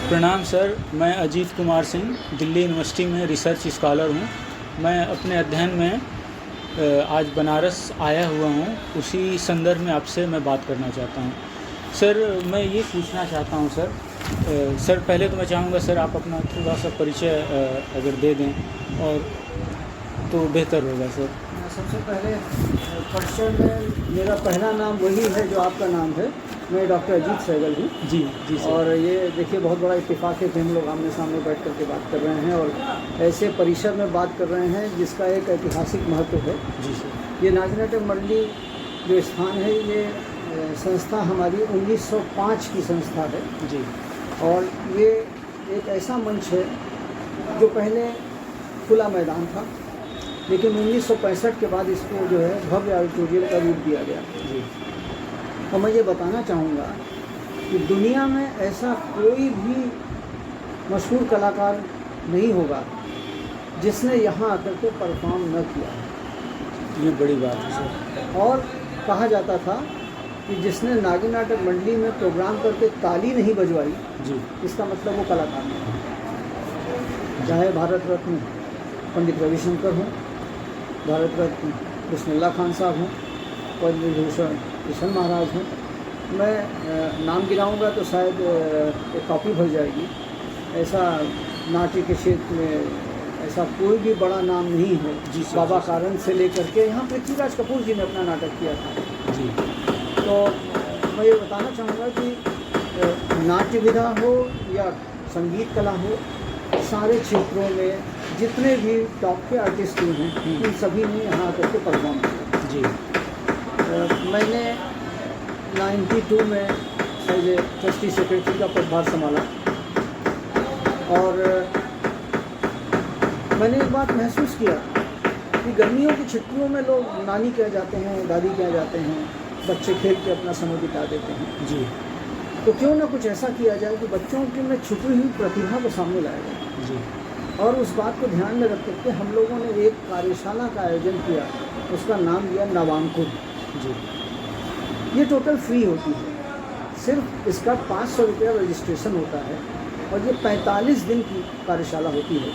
प्रणाम सर, मैं अजीत कुमार सिंह दिल्ली यूनिवर्सिटी में रिसर्च स्कॉलर हूँ। मैं अपने अध्ययन में आज बनारस आया हुआ हूँ। उसी संदर्भ में आपसे मैं बात करना चाहता हूँ। सर, मैं ये पूछना चाहता हूँ सर पहले तो मैं चाहूँगा सर आप अपना थोड़ा सा परिचय अगर दे दें और तो बेहतर होगा सर। सबसे पहले परिचय में मेरा पहला नाम वही है जो आपका नाम है। मैं डॉक्टर अजीत सहगल हूँ। जी जी सर। और ये देखिए बहुत बड़ा इत्तेफाक है कि हम लोग आमने सामने बैठ कर के बात कर रहे हैं और ऐसे परिसर में बात कर रहे हैं जिसका एक ऐतिहासिक महत्व है। जी सर। ये नागनाटक मंडली जो स्थान है, ये संस्था हमारी 1905 की संस्था है जी। और ये एक ऐसा मंच है जो पहले खुला मैदान था, लेकिन 1965 के बाद इसको जो है भव्य ऑडिटोरियम का रूप दिया गया जी। और मैं ये बताना चाहूँगा कि दुनिया में ऐसा कोई भी मशहूर कलाकार नहीं होगा जिसने यहाँ आकर के परफॉर्म न किया। ये बड़ी बात है सर। और कहा जाता था कि जिसने नागनाटक मंडली में प्रोग्राम करके ताली नहीं बजवाई, जी, इसका मतलब वो कलाकार नहीं। चाहे भारत रत्न पंडित रविशंकर हों, भारत रत्न बिस्मिल्लाह खान साहब हों, पद्म विभूषण किशन महाराज हों, मैं नाम गिनाऊंगा तो शायद एक कॉपी भर जाएगी। ऐसा नाट्य के क्षेत्र में ऐसा कोई भी बड़ा नाम नहीं है। जी सर। बाबा कारण से लेकर के यहाँ पृथ्वीराज कपूर जी ने अपना नाटक किया था। जी। तो मैं ये बताना चाहूँगा कि नाट्य विधा हो या संगीत कला हो, सारे क्षेत्रों में जितने भी टॉप के आर्टिस्ट हुए हैं उन सभी ने यहाँ आकर के परफॉर्म किया। जी। मैंने 92 में एज ए ट्रस्टी सेक्रेटरी का पदभार संभाला और मैंने एक बात महसूस किया कि गर्मियों की छुट्टियों में लोग नानी कह जाते हैं, दादी कह जाते हैं, बच्चे खेल के अपना समय बिता देते हैं। जी। तो क्यों ना कुछ ऐसा किया जाए कि बच्चों की में छुपी हुई प्रतिभा को सामने लाया जाए। जी। और उस बात को ध्यान में रख करके हम लोगों ने एक कार्यशाला का आयोजन किया, उसका नाम दिया नवांकुर। जी। ये टोटल फ्री होती है, सिर्फ इसका 500 रुपया रजिस्ट्रेशन होता है और ये 45 दिन की कार्यशाला होती है,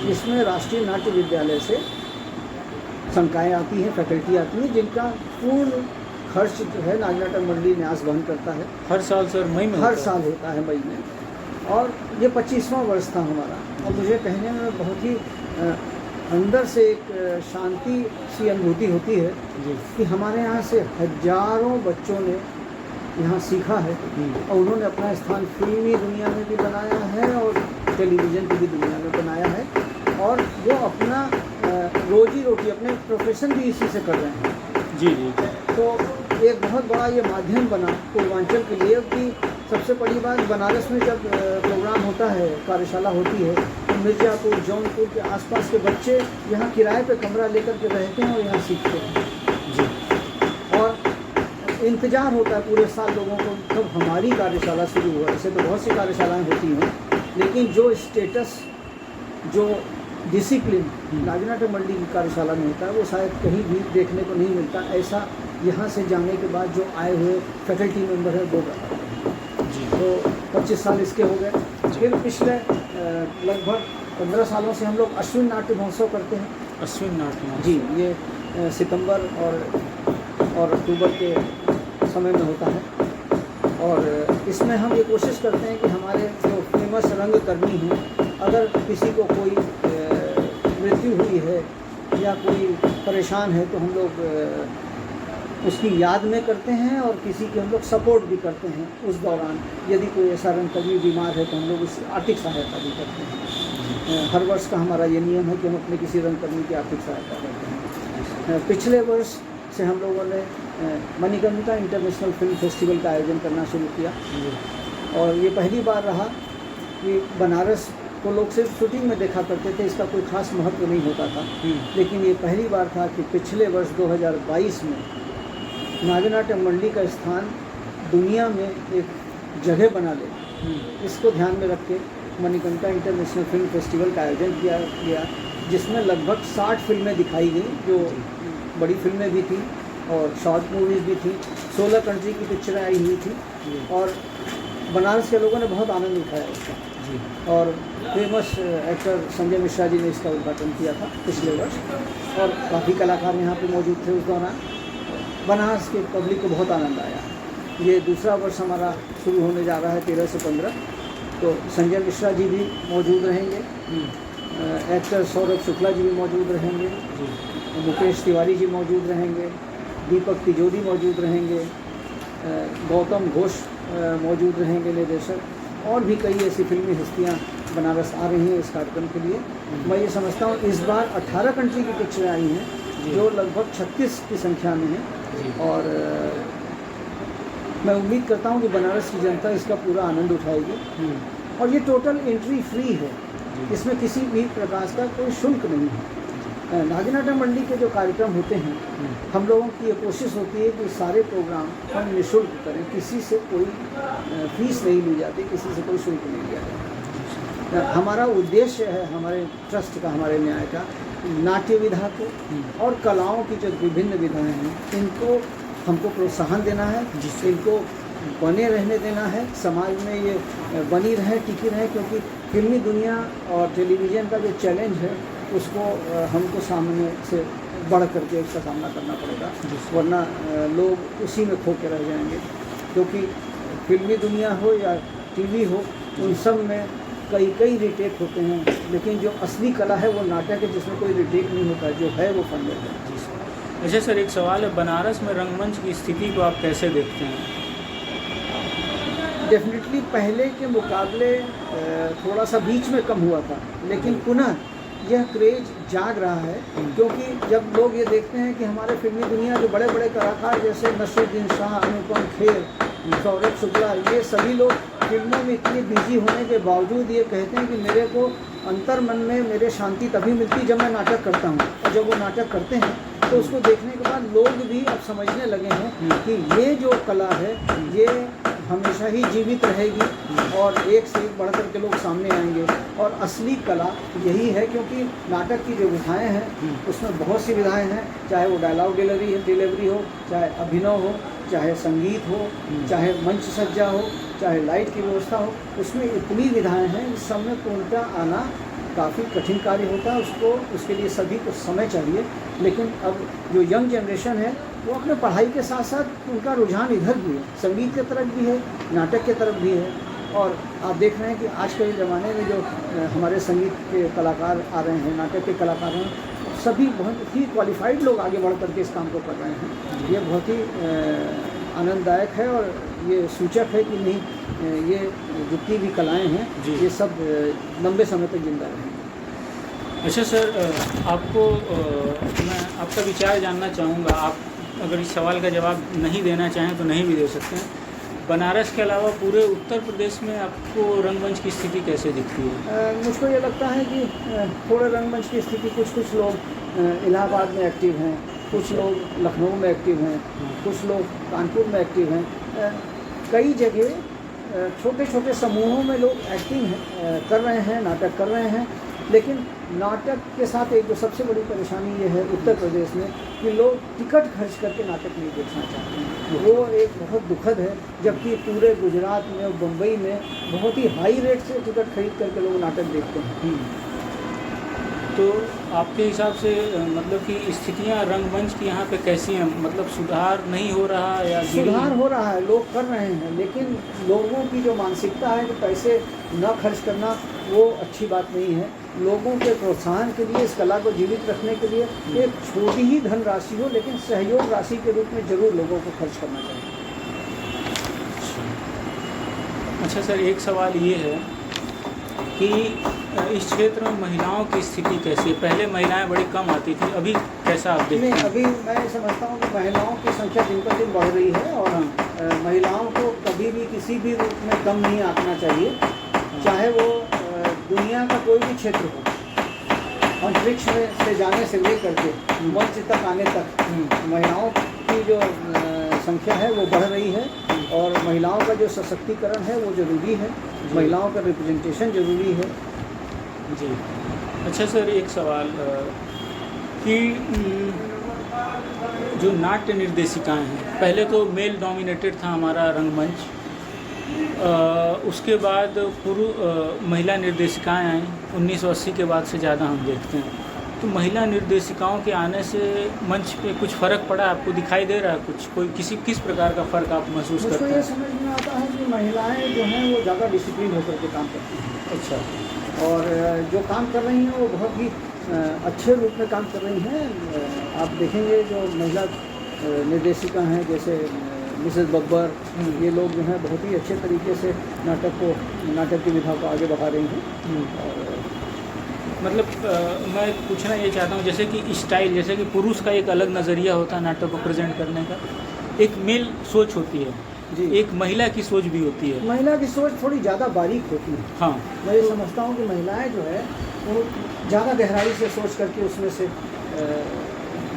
जिसमें राष्ट्रीय नाट्य विद्यालय से संकाय आती हैं, फैकल्टी आती है, जिनका पूर्ण खर्च जो है नागनाटक मंडली न्यास वहन करता है। हर साल सर मई में हर साल होता है मई में, और ये 25वां वर्ष था हमारा। और मुझे कहने में बहुत ही अंदर से एक शांति सी अनुभूति होती है जी। कि हमारे यहाँ से हजारों बच्चों ने यहाँ सीखा है और उन्होंने अपना स्थान फिल्मी दुनिया में भी बनाया है और टेलीविज़न की भी दुनिया में बनाया है, और वो अपना रोजी रोटी, अपने प्रोफेशन भी इसी से कर रहे हैं। जी जी। तो एक बहुत बड़ा ये माध्यम बना पूर्वांचल के लिए कि सबसे बड़ी बात, बनारस में जब प्रोग्राम होता है, कार्यशाला होती है, तो मिर्ज़ापुर, जौनपुर के आसपास के बच्चे यहाँ किराए पे कमरा लेकर के रहते हैं और यहाँ सीखते हैं। जी। और इंतज़ार होता है पूरे साल लोगों को कब हमारी कार्यशाला शुरू हो। ऐसे तो बहुत सी कार्यशालाएँ होती हैं, लेकिन जो स्टेटस, जो डिसिप्लिन नागनाटक मंडली की कार्यशाला में होता है, वो शायद कहीं भी देखने को नहीं मिलता। ऐसा यहाँ से जाने के बाद जो आए हुए फैकल्टी मेंबर हैं वो बताते हैं। तो 25 साल इसके हो गए। फिर पिछले लगभग 15 सालों से हम लोग अश्विन नाट्य महोत्सव करते हैं। अश्विन नाट्य जी, ये सितंबर और अक्टूबर के समय में होता है। और इसमें हम ये कोशिश करते हैं कि हमारे जो फेमस रंगकर्मी हैं, अगर किसी को कोई मृत्यु हुई है या कोई परेशान है तो हम लोग उसकी याद में करते हैं, और किसी की हम लोग सपोर्ट भी करते हैं उस दौरान। यदि कोई ऐसा रंगकर्मी बीमार है तो हम लोग उसकी आर्थिक सहायता भी करते हैं। हर वर्ष का हमारा ये नियम है कि हम अपने किसी रंगकर्मी की आर्थिक सहायता करते हैं। पिछले वर्ष से हम लोगों ने मणिकर्णिका इंटरनेशनल फिल्म फेस्टिवल का आयोजन करना शुरू किया, और ये पहली बार रहा कि बनारस को लोग सिर्फ शूटिंग में देखा करते थे, इसका कोई खास महत्व नहीं होता था। लेकिन ये पहली बार था कि पिछले वर्ष 2022 में नागनाटक मंडली का स्थान दुनिया में एक जगह बना ले, इसको ध्यान में रख के मणिकर्णिका इंटरनेशनल फिल्म फेस्टिवल का आयोजन किया गया, जिसमें लगभग 60 फिल्में दिखाई गई, जो बड़ी फिल्में भी थी और शॉर्ट मूवीज़ भी थी। 16 कंट्री की पिक्चरें आई हुई थी और बनारस के लोगों ने बहुत आनंद उठाया उसका। जी। और फेमस एक्टर संजय मिश्रा जी ने इसका उद्घाटन किया था पिछले वर्ष, और काफ़ी कलाकार यहाँ पे मौजूद थे उस दौरान। बनारस के पब्लिक को बहुत आनंद आया। ये दूसरा वर्ष हमारा शुरू होने जा रहा है 13 से 15, तो संजय मिश्रा जी भी मौजूद रहेंगे, एक्टर सौरभ शुक्ला जी भी मौजूद रहेंगे, मुकेश तिवारी जी मौजूद रहेंगे, दीपक तिजोरी मौजूद रहेंगे, गौतम घोष मौजूद रहेंगे निर्देशक, और भी कई ऐसी फिल्मी हस्तियां बनारस आ रही हैं इस कार्यक्रम के लिए। मैं ये समझता हूँ इस बार 18 कंट्री की पिक्चरें आई हैं जो लगभग 36 की संख्या में हैं, और मैं उम्मीद करता हूँ कि बनारस की जनता इसका पूरा आनंद उठाएगी। और ये टोटल एंट्री फ्री है, इसमें किसी भी प्रकार का कोई शुल्क नहीं है। नागनाटम मंडी के जो कार्यक्रम होते हैं, हम लोगों की ये कोशिश होती है कि सारे प्रोग्राम हम निःशुल्क करें, किसी से कोई फीस नहीं ली जाती, किसी से कोई शुल्क नहीं लिया जाता। हमारा उद्देश्य है, हमारे ट्रस्ट का, हमारे न्याय का, नाट्य विधा को और कलाओं की जो विभिन्न विधाएं हैं इनको हमको प्रोत्साहन देना है, इनको बने रहने देना है, समाज में ये बनी रहे, टिकी रहे, क्योंकि फिल्मी दुनिया और टेलीविज़न का जो चैलेंज है उसको हमको सामने से बढ़ करके उसका सामना करना पड़ेगा, वरना लोग उसी में खो के रह जाएंगे। क्योंकि फिल्मी दुनिया हो या टीवी हो, उन सब में कई रिटेक होते हैं, लेकिन जो असली कला है वो नाटक है, जिसमें कोई रिटेक नहीं होता, जो है वो फन है। अच्छा सर, एक सवाल है, बनारस में रंगमंच की स्थिति को आप कैसे देखते हैं? डेफिनेटली पहले के मुकाबले थोड़ा सा बीच में कम हुआ था, लेकिन पुनः यह क्रेज जाग रहा है, क्योंकि जब लोग ये देखते हैं कि हमारे फिल्मी दुनिया जो बड़े बड़े कलाकार जैसे नसरुद्दीन शाह, अनुपम खेर, सौरभ शुक्ला, ये सभी लोग फिल्मों में इतने बिजी होने के बावजूद ये कहते हैं कि मेरे को अंतर मन में मेरे शांति तभी मिलती जब मैं नाटक करता हूँ। और जब वो नाटक करते हैं तो उसको देखने के बाद लोग भी अब समझने लगे हैं कि ये जो कला है ये हमेशा ही जीवित रहेगी और एक से एक बढ़ कर के लोग सामने आएंगे। और असली कला यही है, क्योंकि नाटक की जो विधाएँ हैं उसमें बहुत सी विधाएँ हैं, चाहे वो डायलॉग डिलीवरी हो, चाहे अभिनय हो, चाहे संगीत हो, चाहे मंच सज्जा हो, चाहे लाइट की व्यवस्था हो, उसमें इतनी विधाएँ हैं, इस सब में पूर्णतः आना काफ़ी कठिन कार्य होता है। उसके लिए सभी को समय चाहिए। लेकिन अब जो यंग जनरेशन है वो अपने पढ़ाई के साथ साथ उनका रुझान इधर भी है, संगीत की तरफ भी है, नाटक की तरफ भी है। और आप देख रहे हैं कि आज के ज़माने में जो हमारे संगीत के कलाकार आ रहे हैं, नाटक के कलाकार हैं, सभी बहुत ही क्वालिफाइड लोग आगे बढ़ करके इस काम को कर रहे हैं। ये बहुत ही आनंददायक है और ये सूचक है कि नहीं, ये जितनी भी कलाएं हैं ये सब लंबे समय तक जिंदा रहेंगी। अच्छा सर, मैं आपका विचार जानना चाहूँगा। आप अगर इस सवाल का जवाब नहीं देना चाहें तो नहीं भी दे सकते हैं। बनारस के अलावा पूरे उत्तर प्रदेश में आपको रंगमंच की स्थिति कैसे दिखती है? मुझको ये लगता है कि थोड़े रंगमंच की स्थिति, कुछ लोग इलाहाबाद में एक्टिव हैं, कुछ लोग लखनऊ में एक्टिव हैं, कुछ लोग कानपुर में एक्टिव हैं। कई जगह छोटे छोटे समूहों में लोग एक्टिंग कर रहे हैं, नाटक कर रहे हैं। लेकिन नाटक के साथ एक जो सबसे बड़ी परेशानी ये है उत्तर प्रदेश में कि लोग टिकट खर्च करके नाटक नहीं देखना चाहते हैं। वो एक बहुत दुखद है, जबकि पूरे गुजरात में और मुंबई में बहुत ही हाई रेट से टिकट खरीद करके लोग नाटक देखते हैं। तो आपके हिसाब से मतलब कि स्थितियाँ रंगमंच की यहाँ पे कैसी हैं? मतलब सुधार नहीं हो रहा या सुधार हो रहा है, लोग कर रहे हैं, लेकिन लोगों की जो मानसिकता है कि पैसे न खर्च करना, वो अच्छी बात नहीं है। लोगों के प्रोत्साहन के लिए, इस कला को जीवित रखने के लिए एक छोटी ही धनराशि हो, लेकिन सहयोग राशि के रूप में ज़रूर लोगों को खर्च करना चाहिए। अच्छा सर, एक सवाल ये है कि इस क्षेत्र में महिलाओं की स्थिति कैसी है? पहले महिलाएं बड़ी कम आती थी, अभी कैसा आप देखते हैं? अभी मैं समझता हूँ कि महिलाओं की संख्या दिन पर दिन बढ़ रही है और महिलाओं को कभी भी किसी भी रूप में कम नहीं आंकना चाहिए, चाहे वो दुनिया का कोई भी क्षेत्र हो। अंतरिक्ष में से जाने से लेकर के मंच तक आने तक महिलाओं की जो संख्या है वो बढ़ रही है और महिलाओं का जो सशक्तिकरण है वो ज़रूरी है, महिलाओं का रिप्रेजेंटेशन ज़रूरी है। जी। अच्छा सर, एक सवाल कि जो नाट्य निर्देशिकाएं हैं, पहले तो मेल डोमिनेटेड था हमारा रंगमंच, उसके बाद महिला निर्देशिकाएं आई 1980 के बाद से ज़्यादा हम देखते हैं। तो महिला निर्देशिकाओं के आने से मंच पे कुछ फ़र्क पड़ा, आपको दिखाई दे रहा है कुछ, कोई किस प्रकार का फ़र्क आप महसूस मुझको करते ये हैं? समझ में आता है कि महिलाएं जो हैं वो ज़्यादा डिसिप्लिन होकर के काम करती हैं, अच्छा। और जो काम कर रही हैं वो बहुत ही अच्छे रूप में काम कर रही हैं। आप देखेंगे जो महिला निर्देशिका हैं जैसे मिसेस बब्बर, ये लोग जो हैं बहुत ही अच्छे तरीके से नाटक की विधा को आगे बढ़ा रही हैं। और मतलब मैं पूछना ये चाहता हूँ, जैसे कि स्टाइल, जैसे कि पुरुष का एक अलग नज़रिया होता है नाटक को प्रेजेंट करने का, एक मेल सोच होती है जी, एक महिला की सोच भी होती है। महिला की सोच थोड़ी ज़्यादा बारीक होती है। हाँ, मैं ये समझता हूँ कि महिलाएं जो है वो ज़्यादा गहराई से सोच करके उसमें से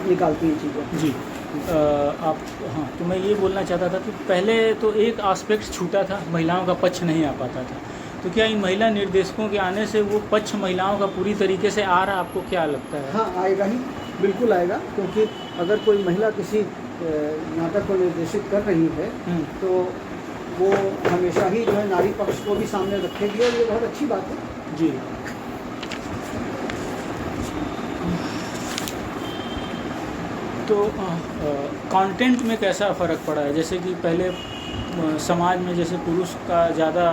निकालती हैं चीज़ें। जी। आप, हाँ, तो मैं ये बोलना चाहता था कि पहले तो एक एस्पेक्ट छूटा था, महिलाओं का पक्ष नहीं आ पाता था, तो क्या इन महिला निर्देशकों के आने से वो पक्ष महिलाओं का पूरी तरीके से आ रहा, आपको क्या लगता है? हाँ, आएगा ही, बिल्कुल आएगा, क्योंकि अगर कोई महिला किसी नाटक को निर्देशित कर रही है तो वो हमेशा ही जो है नारी पक्ष को भी सामने रखेगी, और ये बहुत अच्छी बात है। जी। तो कंटेंट में कैसा फ़र्क पड़ा है? जैसे कि पहले समाज में जैसे पुरुष का ज़्यादा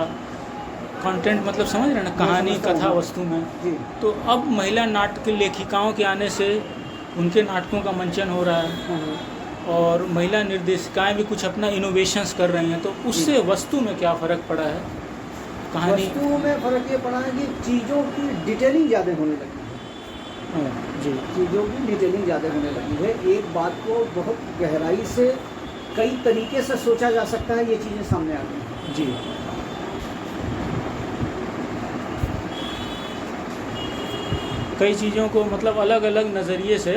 कंटेंट, मतलब समझ रहे हैं ना, कहानी कथा वस्तु में, जी। तो अब महिला नाटक लेखिकाओं के आने से उनके नाटकों का मंचन हो रहा है और महिला निर्देशिकाएं भी कुछ अपना इनोवेशंस कर रही हैं, तो उससे वस्तु में क्या फ़र्क पड़ा है? कहानी वस्तुओं में फ़र्क ये पड़ा है कि चीज़ों की डिटेलिंग ज़्यादा होने लगी है। जी। चीज़ों की डिटेलिंग ज़्यादा होने लगी है। एक बात को बहुत गहराई से कई तरीके से सोचा जा सकता है, ये चीज़ें सामने आ गई हैं। जी। कई चीज़ों को मतलब अलग अलग नज़रिए से,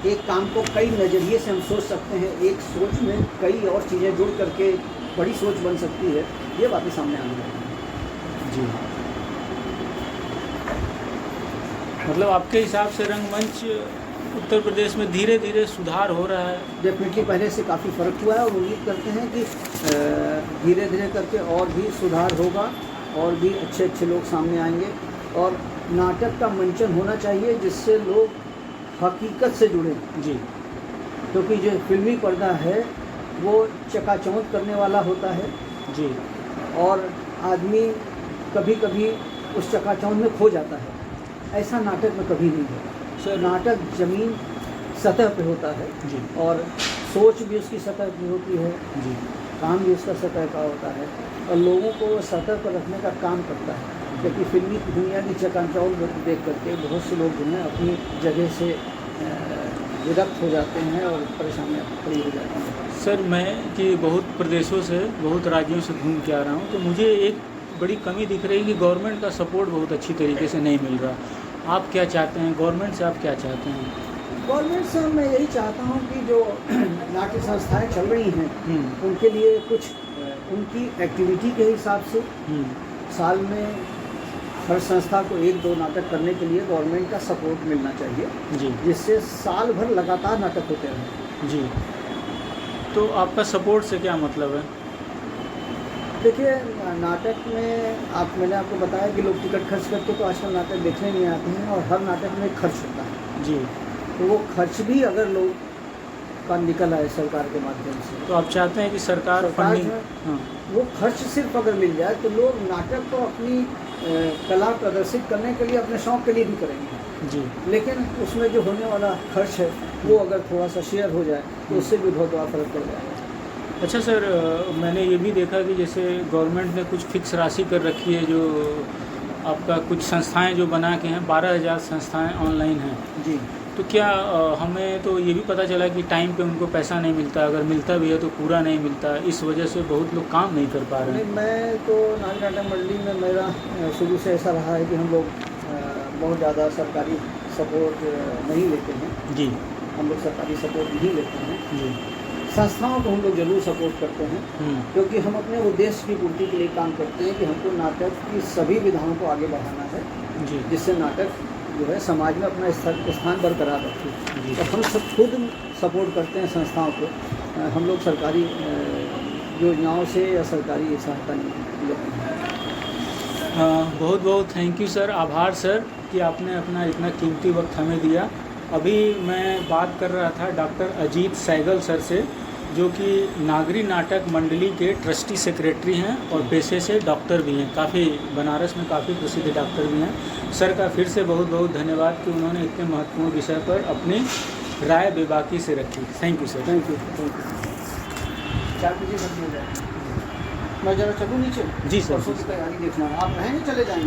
एक काम को कई नज़रिए से हम सोच सकते हैं, एक सोच में कई और चीज़ें जुड़ करके बड़ी सोच बन सकती है, ये बातें सामने आने लगी हैं। जी। मतलब आपके हिसाब से रंगमंच उत्तर प्रदेश में धीरे धीरे सुधार हो रहा है? डेफिनेटली पहले से काफ़ी फ़र्क हुआ है, और उम्मीद करते हैं कि धीरे धीरे करके और भी सुधार होगा, और भी अच्छे अच्छे लोग सामने आएंगे, और नाटक का मंचन होना चाहिए जिससे लोग हकीकत से जुड़ें। जी। क्योंकि जो फिल्मी पर्दा है वो चकाचौंध करने वाला होता है, जी। और आदमी कभी कभी उस चकाचौंध में खो जाता है। ऐसा नाटक में कभी नहीं है सर। नाटक ज़मीन सतह पे होता है, जी। और सोच भी उसकी सतह की होती है, जी। काम भी उसका सतह का होता है, और लोगों को वो सतह पर रखने का काम करता है। क्योंकि फिल्मी दुनिया की चकाचौंध देख करके बहुत से लोग जो हैं अपनी जगह से विरक्त हो जाते हैं और परेशानियाँ खड़ी हो जाती हैं। सर, मैं कि बहुत प्रदेशों से, बहुत राज्यों से घूम के आ रहा हूँ, तो मुझे एक बड़ी कमी दिख रही है कि गवर्नमेंट का सपोर्ट बहुत अच्छी तरीके से नहीं मिल रहा। आप क्या चाहते हैं गवर्नमेंट से? आप क्या चाहते हैं? गवर्नमेंट से मैं यही चाहता हूँ कि जो नाट्य संस्थाएं चल रही हैं उनके लिए कुछ उनकी एक्टिविटी के हिसाब से साल में हर संस्था को 1-2 नाटक करने के लिए गवर्नमेंट का सपोर्ट मिलना चाहिए, जी। जिससे साल भर लगातार नाटक होते रहें। जी। तो आपका सपोर्ट से क्या मतलब है? देखिए, नाटक में मैंने आपको बताया कि लोग टिकट खर्च करके तो आजकल नाटक देखने नहीं आते हैं, और हर नाटक में खर्च होता है। जी। तो वो खर्च भी अगर लोग का निकल आए सरकार के माध्यम से, तो आप चाहते हैं कि सरकार फंडिंग, हाँ, वो खर्च सिर्फ अगर मिल जाए तो लोग नाटक को अपनी कला प्रदर्शित करने के लिए, अपने शौक़ के लिए भी करेंगे। जी। लेकिन उसमें जो होने वाला खर्च है वो अगर थोड़ा सा शेयर हो जाए तो उससे भी बहुत बड़ा फ़र्क पड़ जाएगा। अच्छा सर, मैंने ये भी देखा कि जैसे गवर्नमेंट ने कुछ फिक्स राशि कर रखी है, जो आपका कुछ संस्थाएं जो बना के हैं, 12,000 संस्थाएं ऑनलाइन हैं। जी। तो क्या हमें तो ये भी पता चला कि टाइम पे उनको पैसा नहीं मिलता, अगर मिलता भी है तो पूरा नहीं मिलता, इस वजह से बहुत लोग काम नहीं कर पा रहे हैं। मैं तो नाट्य नाटक मंडली में मेरा शुरू से ऐसा रहा है कि हम लोग बहुत ज़्यादा सरकारी सपोर्ट नहीं लेते हैं। जी। हम लोग सरकारी सपोर्ट नहीं लेते हैं। जी। संस्थाओं को हम लोग ज़रूर सपोर्ट करते हैं, क्योंकि हम अपने उद्देश्य की पूर्ति के लिए काम करते हैं कि हमको नाटक की सभी विधाओं को आगे बढ़ाना है, जी। जिससे नाटक जो है समाज में अपना स्थान बरकरार रखे। तो हम सब खुद सपोर्ट करते हैं संस्थाओं को। हम लोग सरकारी योजनाओं से या सरकारी सहायता नहीं ले पाए। बहुत बहुत थैंक यू सर, आभार सर कि आपने अपना इतना कीमती वक्त हमें दिया। अभी मैं बात कर रहा था डॉक्टर अजीत सहगल सर से, जो कि नागरी नाटक मंडली के ट्रस्टी सेक्रेटरी हैं और पेशे से डॉक्टर भी हैं, काफ़ी बनारस में काफ़ी प्रसिद्ध डॉक्टर भी हैं। सर का फिर से बहुत बहुत धन्यवाद कि उन्होंने इतने महत्वपूर्ण विषय पर अपनी राय बेबाकी से रखी। Thank you sir. Thank you. 4 बजे कर दिया जाए। मैं जरा चलूँ नीचे? जी सर। परसों की तैयारी देखना है। आप रहेंगे चले जाएंगे?